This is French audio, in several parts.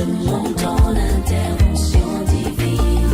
selon ton intervention divine.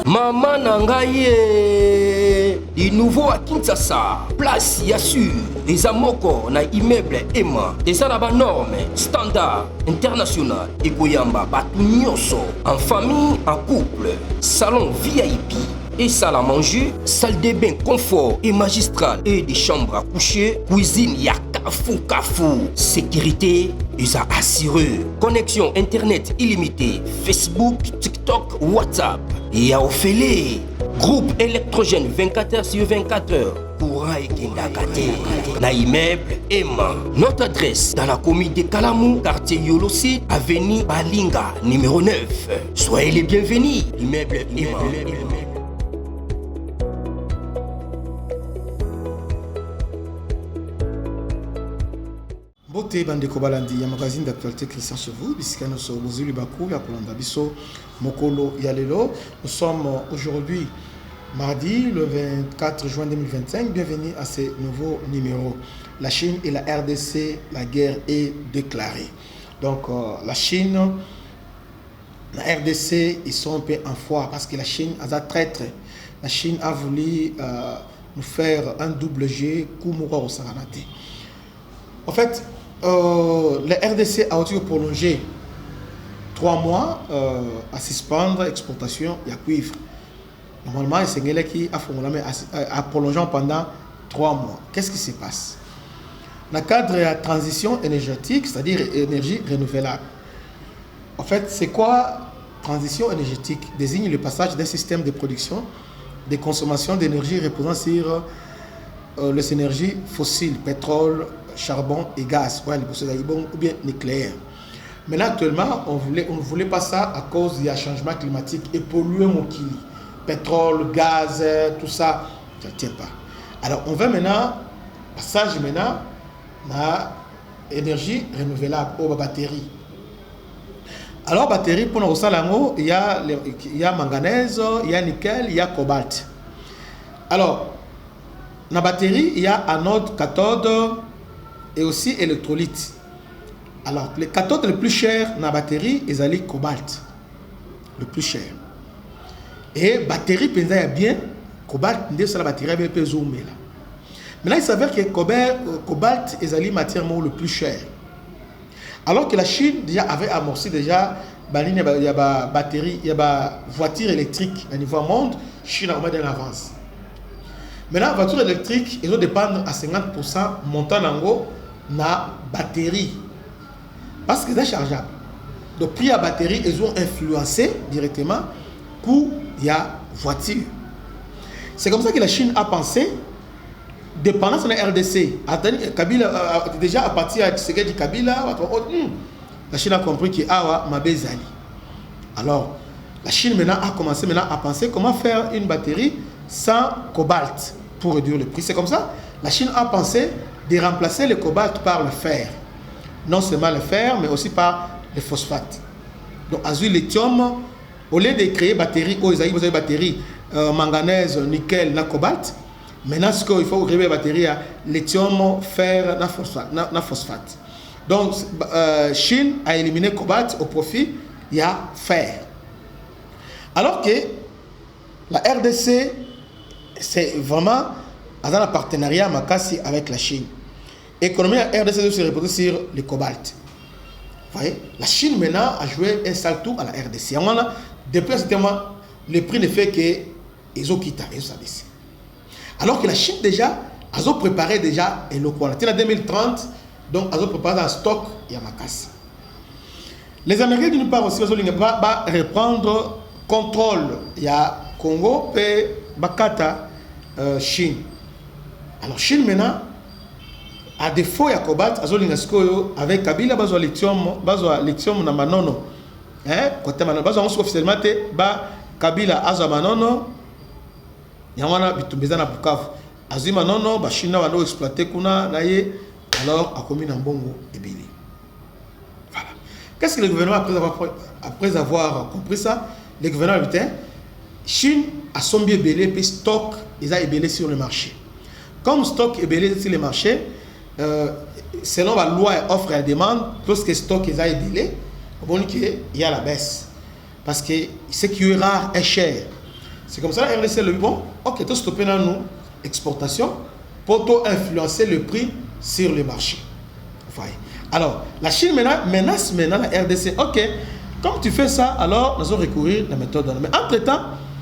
Maman Nangaye, du nouveau à Kinshasa, place Yassur, des amoko na immeuble Emma, des arabes normes, standard, international, et Goyamba, Batunyoso, en famille, en couple, salon VIP. Et salle à manger, salle de bain confort et magistral et des chambres à coucher, cuisine Kafou. Sécurité, ils a assuré. Connexion internet illimitée, Facebook, TikTok, WhatsApp. Et à Ophélie, groupe électrogène 24h/24h. Courant et Kindakate. Na immeuble Emma. Notre adresse dans la commune de Kalamou, quartier Yolosi, avenue Balinga, numéro 9. Soyez les bienvenus. Immeuble Emma. Bote bandeko balandi ya magazine d'actualité Christian Chevaux bisika nous sommes Mozuli Bakou ya kolanda biso mokolo ya lelo. Nous sommes aujourd'hui mardi le 24 juin 2025. Bienvenue à ce nouveau numéro. La Chine et la RDC, la guerre est déclarée. Donc la Chine, la RDC, ils sont un peu en foi parce que la Chine a traître. La Chine a voulu nous faire un double G Kumura au Saranate. En fait, la RDC a aussi prolongé 3 mois à suspendre l'exportation de cuivre. Normalement, c'est ce qui a prolongé pendant 3 mois. Qu'est-ce qui se passe? Dans le cadre de la transition énergétique, c'est-à-dire énergie renouvelable. En fait, c'est quoi transition énergétique? Désigne le passage d'un système de production, de consommation d'énergie reposant sur les énergies fossiles, pétrole, charbon et gaz, ou bien nucléaire. Maintenant, actuellement, on ne voulait pas ça à cause du changement climatique et polluer mon kili. Pétrole, gaz, tout ça, ça ne tient pas. Alors, on veut maintenant, passage maintenant, à énergie renouvelable, aux batteries. Alors, batterie, pour nous, il y a manganèse, il y a nickel, il y a cobalt. Alors, dans la batterie, il y a anode, cathode et aussi électrolyte. Alors, les cathodes les plus chers dans la batterie, ils ont le cobalt. Le plus cher. Et batterie, il y a bien cobalt, c'est la batterie avec peu zoomé là. Maintenant, il s'avère que cobalt est la matière le plus cher. Alors que la Chine déjà avait amorcé déjà il y a batterie, il y a voiture électrique au niveau monde, Chine a remis en avance. Maintenant, la voiture électrique, ils doivent dépendre à 50% montant dans la batterie. Parce que c'est chargeable. Donc, prix à batterie, ils ont influencé directement pour la voiture. C'est comme ça que la Chine a pensé, dépendance de la RDC. Kabila, déjà à partir de ce que dit Kabila, la Chine a compris que Mabezali. Alors, la Chine maintenant a commencé à penser comment faire une batterie sans cobalt pour réduire le prix. C'est comme ça, la Chine a pensé de remplacer le cobalt par le fer. Non seulement le fer, mais aussi par le phosphate. Donc, azur lithium, au lieu de créer batterie, vous avez batterie manganèse, nickel, cobalt. Maintenant, ce qu'il faut créer batterie à lithium, fer, phosphate. Donc, Chine a éliminé cobalt au profit, il y a fer. Alors que la RDC, c'est vraiment dans un partenariat avec la Chine. L'économie de la RDC se repose sur le cobalt. Vous voyez, la Chine maintenant a joué un sale tour à la RDC. Depuis ce moment, le prix ne fait qu'ils ont quitté. Alors que la Chine déjà, ils ont préparé déjà un local. En 2030, donc ils ont préparé un stock et un makasi. Les Américains d'une part aussi, ils vont reprendre contrôle. Il y a Congo et Bakata, Chine. Alors Chine maintenant, à défaut il y a cobalt, avec Kabila, lithium na manono. Côté manono, officiellement Kabila aza manono. Yamana bitumbeza na Bukavu. Azima manono, ba Chine va exploiter kuna na ye, alors a commis na mbongo ebili. Voilà. Qu'est-ce que le gouvernement après avoir compris ça, le gouvernement putain Chine a son bien belé puis stock ils a ébélé sur le marché. Comme stock est belé sur le marché, selon la loi et offre et demande, lorsque le stock est délai, il y a la baisse. Parce que ce qui est rare est cher. C'est comme ça, la RDC le dit, bon, ok, tout stopper dans nous, exportation, pour influencer le prix sur le marché. Alors, la Chine menace maintenant la RDC. Ok, comme tu fais ça, alors nous allons recourir à la méthode. Mais entre-temps,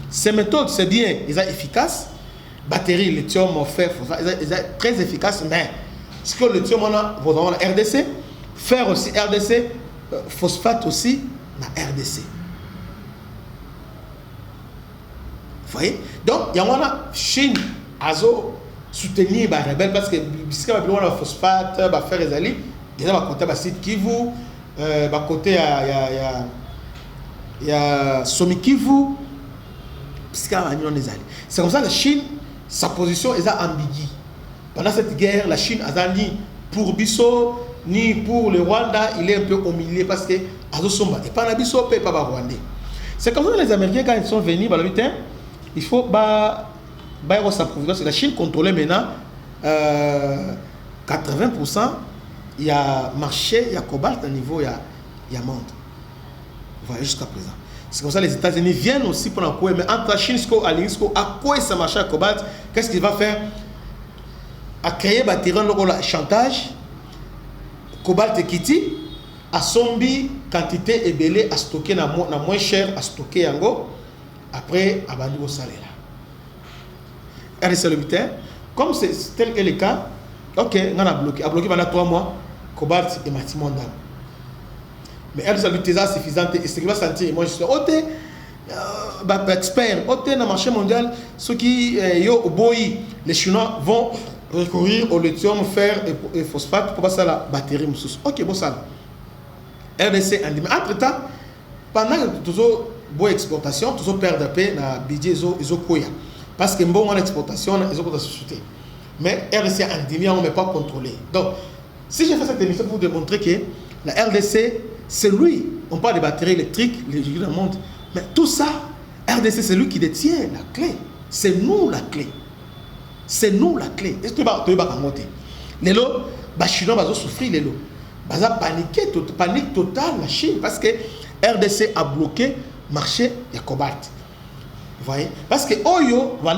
ces méthodes, c'est bien, ils sont efficaces. Batterie, lithium, fer, ils sont très efficaces, mais ce que le lithium, on a la RDC, fer aussi RDC, phosphate aussi, la RDC. Vous voyez? Donc, il y a la Chine, azo soutenir les rebelles parce que si on a le phosphate, fer et ali, il y a côté site Kivu, côté il y a Somi Kivu, c'est comme ça que la Chine, sa position est ambiguë. Pendant cette guerre, la Chine a ni pour Bisso, ni pour le Rwanda, il est un peu au milieu parce que Azo Somba, et pas Bisso, pas Rwandais. C'est comme ça que les Américains, quand ils sont venus, il faut s'approvisionner. La Chine contrôlait maintenant 80%. Il y a marché, il y a cobalt à niveau, il y a monde. Voilà, jusqu'à présent. C'est comme ça que les États-Unis viennent aussi pour la couer. Mais entre la Chine et à quoi ça marche à cobalt, qu'est-ce qu'il va faire? À créer un terrain de chantage, cobalt et kitty, à sombi quantité et belé à stocker na moins cher à stocker yango. Après, à bandu au salaire. RDC le 8, comme c'est tel que le cas, ok, on a bloqué. A bloqué pendant 3 mois, cobalt et bâtiment d'âme. Mais RDC le 8 est suffisant. Et ce qui va sentir, moi je suis expert, dans le marché mondial, ceux qui au boy, les Chinois vont recourir au lithium, fer et phosphate pour passer à la batterie. Ok, bon ça. RDC en dit. Mais entre-temps, pendant que toujours bonne exportation, toujours perdre paix dans le budget ils ont koya. Parce que bon en exportation, ils ont société. Mais RDC en dit, on ne peut pas contrôler. Donc, si j'ai fait cette émission pour vous démontrer que la RDC, c'est lui, on parle de batteries électriques, les gens du monde, mais tout ça, RDC, c'est lui qui détient la clé. C'est nous la clé. C'est nous la clé. Est-ce que tu vas monter? Les lots, les Chinois vont souffrir, les lots. Ils vont paniquer, panique totale la Chine, parce que RDC a bloqué le marché de cobalt. Vous voyez? Parce que Oyo, ils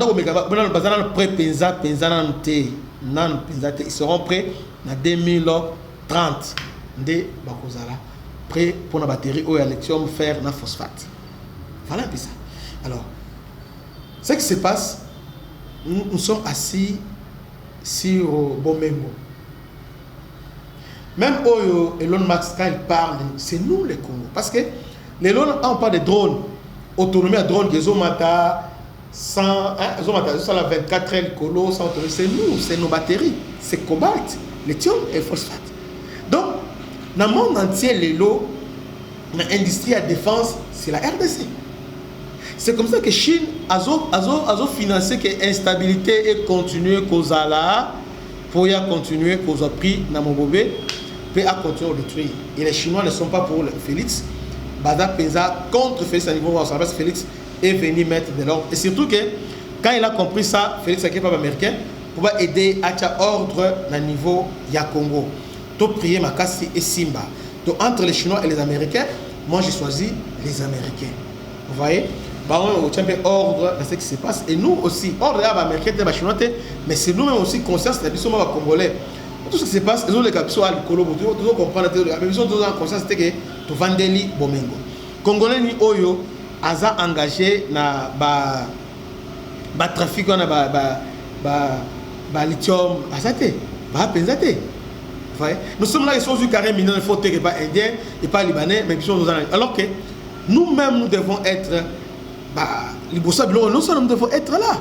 seront prêts en 2030. Prêts pour la batterie au lithium, fer, na phosphate. Voilà un peu ça. Alors, ce qui se passe, nous sommes assis sur Bomengo. Même Oyo, Elon Musk, quand il parle, c'est nous les Congo. Parce que Elon, on parle de drones. Autonomie à drone, les Omata, 124 L colo, c'est nous, c'est nos batteries, c'est cobalt, lithium et phosphate. Donc, dans le monde entier, l'industrie à défense, c'est la RDC. C'est comme ça que Chine a financé l'instabilité et continuer cause là pour y continuer cause prix dans mon bébé, puis à continuer à détruire. Et les Chinois ne sont pas pour Félix. Bada Pesa contre Félix à niveau parce que Félix est venu mettre de l'ordre. Et surtout que quand il a compris ça, Félix est pas américain, pour aider à ordre à niveau ya Congo. Donc prier Makassi et Simba. Donc entre les Chinois et les Américains, moi j'ai choisi les Américains. Vous voyez? On tient ordre dans ce qui se passe. Et nous aussi, ordre là, Américains, les Chinois, mais c'est nous-mêmes aussi conscients de la Congolais. Tout ce qui se passe, ils ont les capsules à l'écolo, ils ont comprendre, ils ont conscience que tu vends des lits Bomengo. Congolais ni Oyo, Aza engagé na trafic na lithium, Azate, Penzate. Nous sommes là, ils sont du carré mineur, il faut que pas indien et pas libanais, mais ils sont alors que nous-mêmes nous devons être nous devons être là.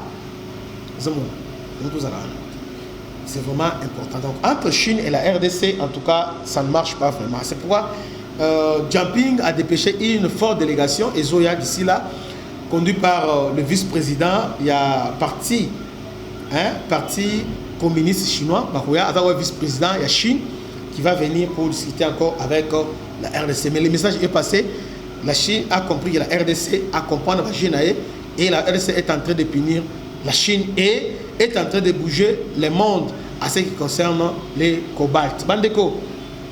C'est vraiment important. Donc, entre Chine et la RDC, en tout cas, ça ne marche pas vraiment. C'est pourquoi Jumping a dépêché une forte délégation, et Zoya d'ici là, conduit par le vice-président. Il y a parti communiste chinois, il y a un vice-président, il y a Chine, qui va venir pour discuter encore avec la RDC. Mais le message est passé. La Chine a compris que la RDC a compris la Chine et la RDC est en train de punir la Chine et est en train de bouger le monde à ce qui concerne les cobalt. Bandeko,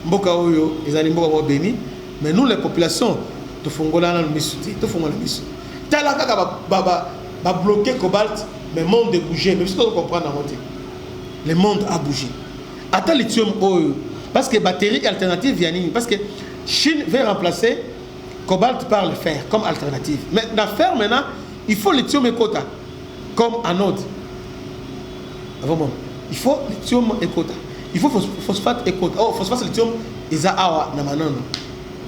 mboka oyo, ils allaient mboka béni, mais nous les populations, tout fongola dans le misuti, tout fongola le misuti. Tel va bloquer cobalt, mais le monde a bougé. Mais ce que vous comprenez dans votre le monde a bougé. Attends lithium oyo, parce que batterie alternative vient parce que Chine va remplacer cobalt par le fer comme alternative. Mais dans le fer maintenant, il faut lithium et quota comme anode. Vraiment. Il faut lithium et quota. Il faut phosphate et quota. Oh, phosphate et lithium, ils ont awa na manon.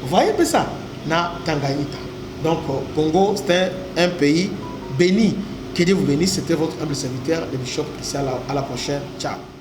Vous voyez un peu ça? Na Tanganyika. Donc, Congo, c'est un pays béni. Que Dieu vous bénisse. C'était votre humble serviteur, le bishop. Ici à la prochaine. Ciao.